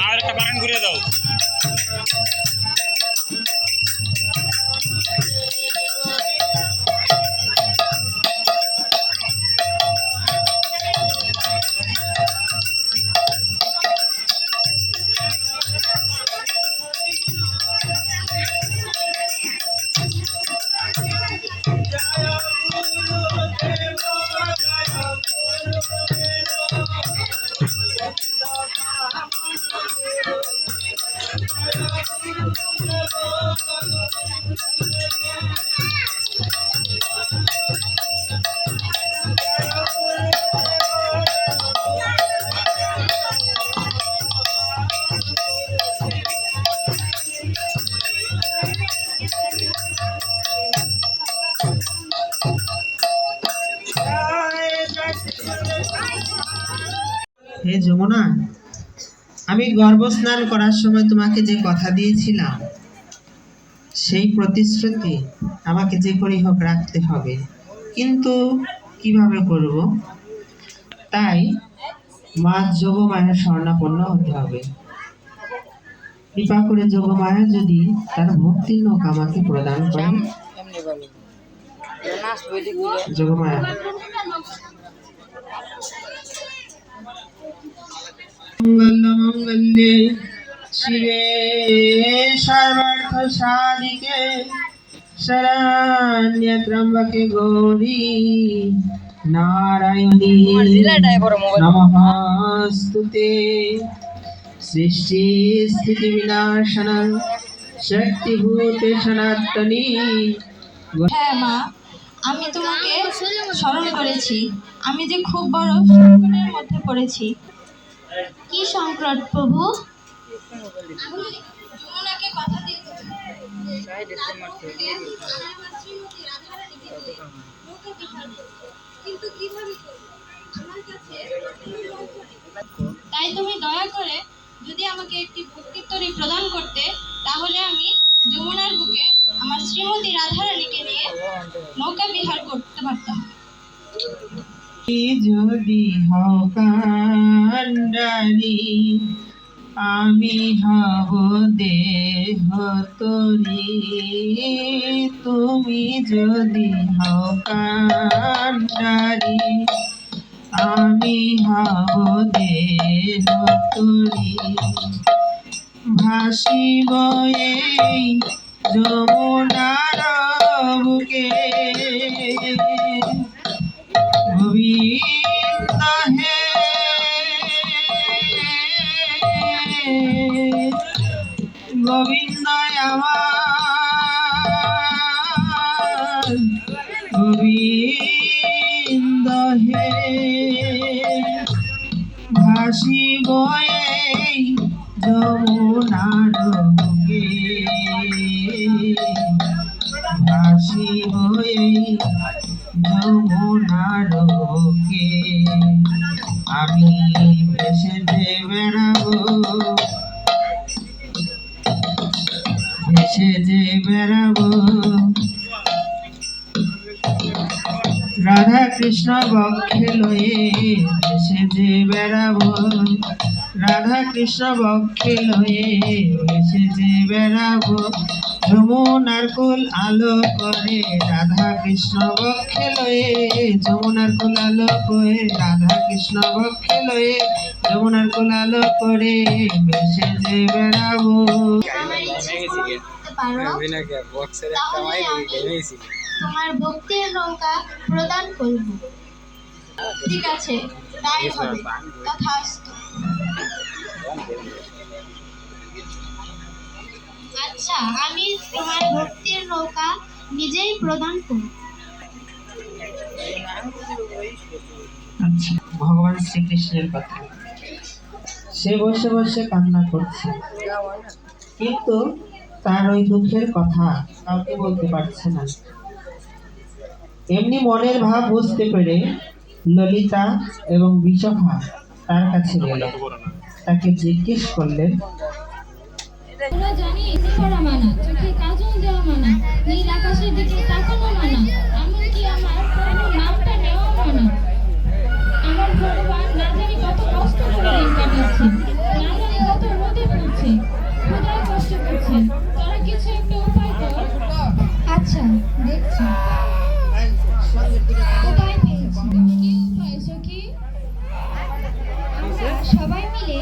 আর একটা বাগান ঘুরে দাও। হে যমুনা, আমি গর্ভস্নান করার সময় তোমাকে যে কথা দিয়েছিলাম সেই প্রতিশ্রুতি আমাকে যে করেই হোক রাখতে হবে, কিন্তু কিভাবে করব? তাই মা যোগমায়ার শরণাপন্ন হতে হবে। কৃপা করে যোগমায়া যদি তার ভক্তির নৌক আমাকে প্রদান করেন। যোগমায়া মঙ্গলে শিবে সর্বার্থ সাধিকে শরণ্যে ত্র্যম্বকে গৌরী নারায়ণী নমস্তুতে। সৃষ্টি স্থিতি বিনাশন শক্তিভূতে সনাতনী। হ্যাঁ মা, আমি তোমাকে স্মরণ করেছি। আমি যে খুব বড় সংকটের মধ্যে পড়েছি। কি সংকট প্রভু? যমুনাকে কথা দিয়ে কিন্তু কিভাবে তাই তুমি দয়া করে যদি আমাকে একটি ভক্তির তরী প্রদান করতে, তাহলে আমি যমুনার বুকে আমার শ্রীমতী রাধারানীকে নিয়ে নৌকা বিহার করতে পারতাম। যদি হও কান্ডারি, আমি হব দেহ তরি। তুমি যদি হও কান্ডারি, আমি হব দেহ তরি। ভাসিব এই যমুনার বুকে গোবিন্দ হে গোবিন্দ আমার গোবিন্দ হে। ভাসিব এই যমুনার বুকে ভাসিব এই যমুনার বুকে। আমি ভেসে যে বেড়াবো ভেসে যে বেড়াবো রাধা কৃষ্ণ বক্ষে লয়ে। ভেসে যে বেড়াবো রাধা কৃষ্ণ বক্ষে লয়ে। ভেসে যে বেড়াবো যমুনার কুল আলো করে রাধা কৃষ্ণ বক্ষে লয়ে। যমুনার কুল আলো করে রাধা কৃষ্ণ বক্ষে লয়ে। যমুনার কুল আলো করে ভেসে যে বেড়াবো। তোমার ভক্তির নৌকা প্রদান করব। ঠিক আছে, তাই হবে। তথাস্তু। আচ্ছা, আমি তোমার ভক্তির নৌকা নিজেই প্রদান করব। আচ্ছা, ভগবান শ্রীকৃষ্ণের কথা। সে বসে বসে কান্না করছে, কিন্তু তার ওই দুঃখের কথা কাউকে বলতে পারছে না। এমনি মনের ভাব বুঝতে পেরে ললিতা এবং বিশখা তার কাছে গেল, তাকে জিজ্ঞেস করলেন, তোরা জানিস করা মানা, চোখে কাজল দেওয়া মানা, নীল আকাশের দিকে তাকানো মানা, এমনকি আমার প্রভুর নামটা নেওয়া মানা। আমার ভগবান না জানি কত কষ্ট করে দিন কাটাচ্ছে, না জানি কত রোদে পড়ছে, ক্ষুধায় কষ্ট করছে। তোরা কিছু একটা উপায় কর। আচ্ছা, দেখছি। উপায় পেয়েছি। কি উপায় সখী? আমরা সবাই মিলে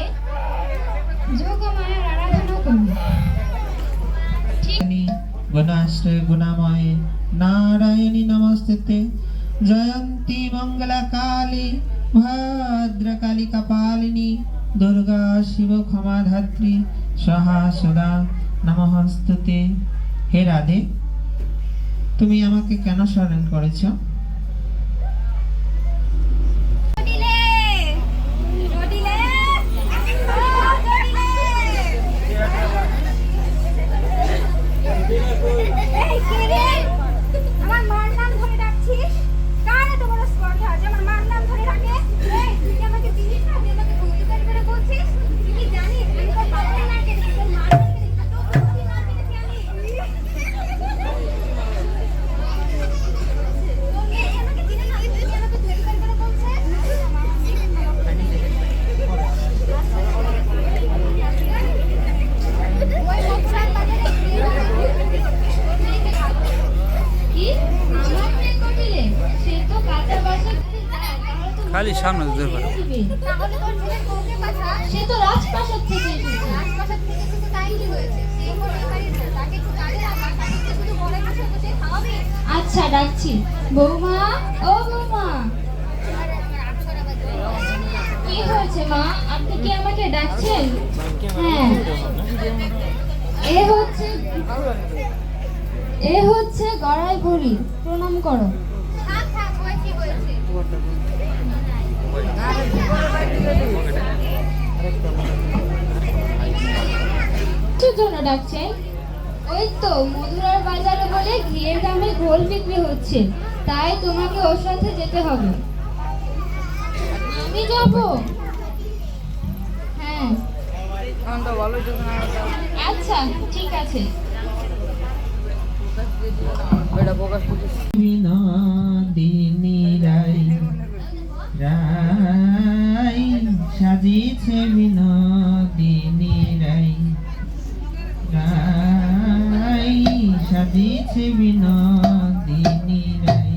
যোগ মায়ার আরাধনা করব। গুণাশ্রয় গুণাময়ে নারায়ণী নমস্তুতে, জয়ন্তী মঙ্গলা কালী ভদ্রকালী কপালিনী, দুর্গা শিব ক্ষমা ধাত্রী সহা সদা নমস্তুতে। হে রাধে, তুমি আমাকে কেন স্মরণ করেছো? আমার মার নাম ধরে ডাকছিস? কার এত বড় স্পর্ধা যে আমার মার নাম ধরে ডাকে? এই, তুই কি আমাকে চিনিস না? তুই আমাকে ভক্তিকারী বলে বলছিস? তুই কি জানিস আমি তোর বাবার নাম কেটেছি, তোর মার নাম কেটেছি, তোর ভক্তির নাম কেটেছি আমি? এই, আমাকে চিনে না? তুই আমাকে ভক্তিকারী বলে বলছিস? ওই মকসার বাজারে কি? আমার মেয়ে কটিলে? সে তো কাঁচা বাসা খালি সামনে দূর করো। তাহলে তোর ছেলের বউকে পাঠা। সে তো রাজপ্রাসাদ থেকে এসেছে। রাজপ্রাসাদ থেকে এসেছে, তাই কি হয়েছে? সে হোটেল বাড়ির না, তাকে একটু কাজে লাগা, তাকে একটু শুধু বলে বসে বসে খাওয়াবি। আচ্ছা, ডাকছি। বৌমা, ও বৌমা। কি হয়েছে মা? আপনি কি আমাকে ডাকছেন? হ্যাঁ। এ হচ্ছে গড়াই বুড়ি, প্রণাম করো। থাক থাক, হয়েছে হয়েছে। কিসের জন্য ডাকছেন? ওই তো মধুরার বাজারে বলে ঘিয়ের দামে ঘোল বিক্রি হচ্ছে, তাই তোমাকে ওর সাথে যেতে হবে। আমি যাব? হ্যাঁ। আচ্ছা, ঠিক আছে। বিনোদিনী রাই রাই সাজিছে, বিনোদিনী রাই রাই সাজিছে, বিনোদিনী রাই।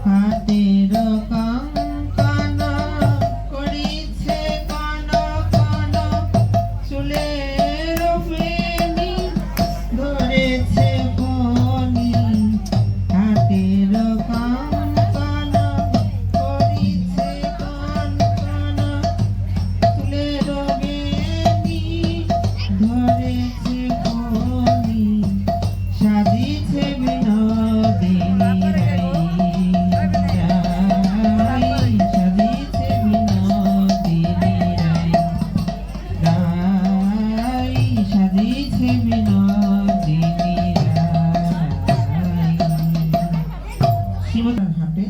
হাতের কঙ্কন করিছে কন কন, চুলের বেনি ধরেছে বনি। হাতের কঙ্কন করিছে কন কন, চুলের বেনি ধরেছে বনি। সাজিছে বিনোদিনী রাই রাই, সাজিছে বিনোদিনী রাই রাই, সাজিছে বিনোদিনী রাই। শ্রীমতার হাটে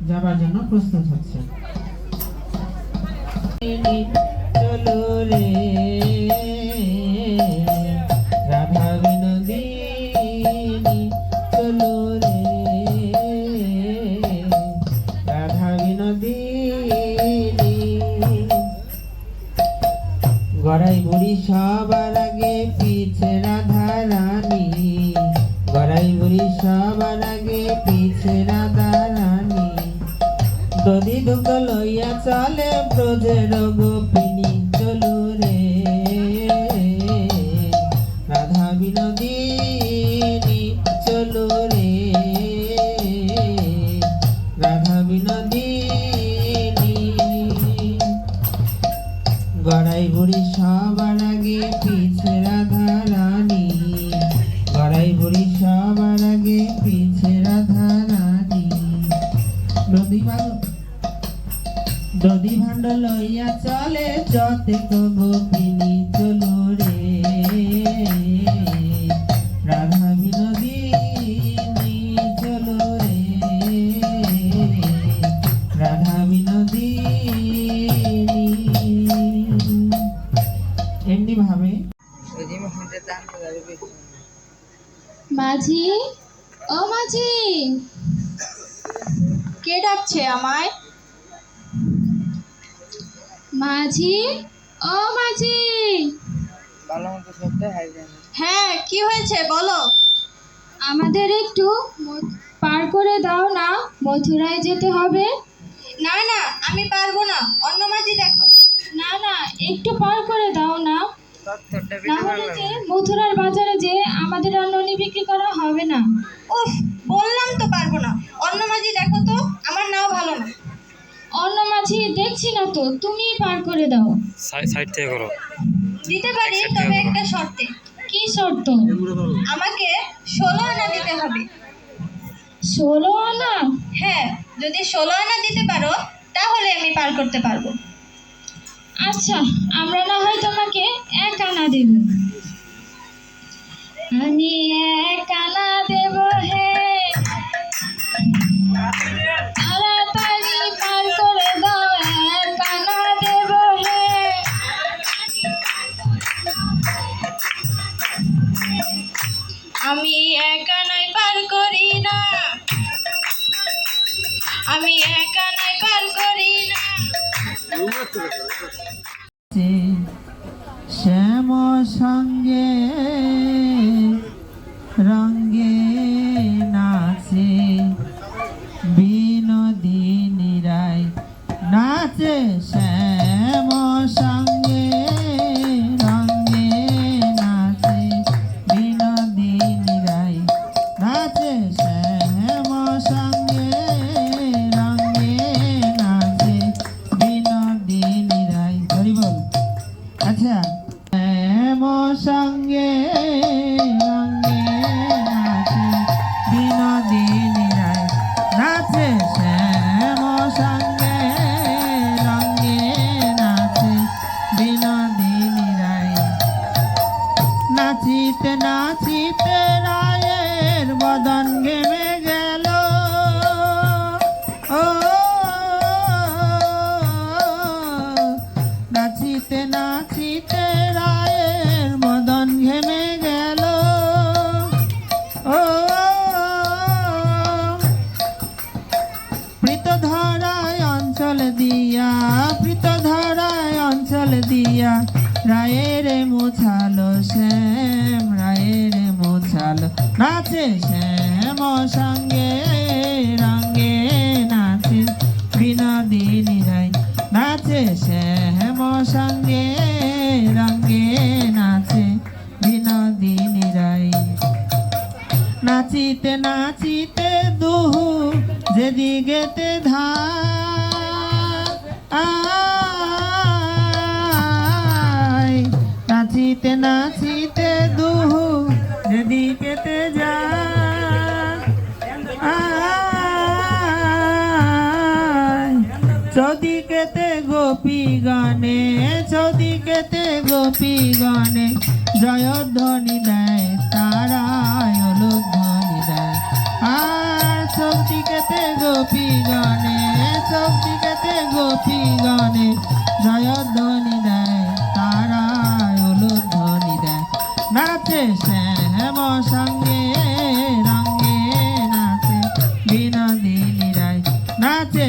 যাবার জন্য প্রস্তুত হচ্ছে। চলো রে রাধা বিনোদিনী, চলো রে রাধা বিনোদিনী। গড়াই বুড়ি সবার আগে পিছে রাধা রানী, গড়াই বুড়ি সবার আগে পিছে রাধা রানী। দধি দুগ্ধ লইয়া চলে ব্রজের গোপিনী, চলো রে রাধা বিনোদিনী। আগে পিছে রাধা রানী দধি ভাণ্ড লইয়া চলে যতেক গোপিনী চলো রে রাধা বিনোদিনী চলো রে রাধা বিনোদিনী এমনি ভাবে মাঝি, ও মাঝি, কে ডাকছে আমায়? মাঝি, ও মাঝি। হ্যাঁ, কি হয়েছে বলো। আমাদের একটু পার করে দাও না, মথুরায় যেতে হবে। না না, আমি পারবো না, অন্য মাঝি দেখো। না না, একটু পার করে দাও না, না হলে যে মথুরার বাজারে যে আমাদের আর ননি বিক্রি করা হবে না। উফ, বললাম তো পারবো না, অন্য মাঝি দেখো তো, আমার নাও ভালো না। অন্য মাঝি দেখছি না তো, তুমি পার করে দাও। সাইড থেকে করো। দিতে পারি, তবে একটা শর্তে। কি শর্ত? আমাকে 16 আনা দিতে হবে। 16 আনা? হ্যাঁ, যদি 16 আনা দিতে পারো তাহলে আমি পার করতে পারবো। আচ্ছা, আমরা না হয় তোমাকে 1 আনা দেব। আমি 1 আনা দেব হে, তাড়াতাড়ি পার করে দাও, 1 আনা দেব হে। আমি 1 আনায় পার করি না, আমি 1 আনায় পার করি না। শ্যাম সঙ্গে রঙ্গে নাচে বিনোদিনী রায় নাচে শ্যাম সঙ্গে রঙ্গে নাচে বিনোদিনী রায় নাচে শ্যাম সঙ্গে রঙ্গে নাচে বিনোদিনী রায়। হরি বল। আচ্ছা, শ্যাম সঙ্গে রঙ্গে নাচে বিনোদিনী রায় নাচে শ্যাম সঙ্গে রঙ্গে নাচে বিনোদিনী রায়। নাচিতে নাচিতে রায়ের বদন ঘেমে গেল, ও নাচিতে নাচিতে রায়ের বদন ঘেমে গেল, ও প্রীতধারায় অঞ্চল দিয়া প্রীতধারায় অঞ্চল দিয়া রায়ের মুছালো শ্যাম রায়ের মুছালো নাচে শ্যাম সঙ্গে রঙ্গে নাচে বিনোদিনী রায় নাচে শ্যাম সঙ্গে রঙ্গে নাচে বিনোদিনী রায়। নাচিতে নাচিতে দুহু যেদিকেতে ধায়, নাচিতে নাচিতে দুহু যেদিকেতে যায়, চৌদিকেতে গোপী গানে চৌদিকেতে গোপী গানে জয়ধ্বনি দেয়, তারায় ধ্বনি দেয়। আর চৌদিকেতে গোপী গানে চৌদিকেতে গোপী গানে জয়ধ্বনি দেয়, তারায় ধ্বনি দেয়। নাচে শ্যাম সঙ্গে রঙ্গে নাচে বিনোদিনী রায় নাচে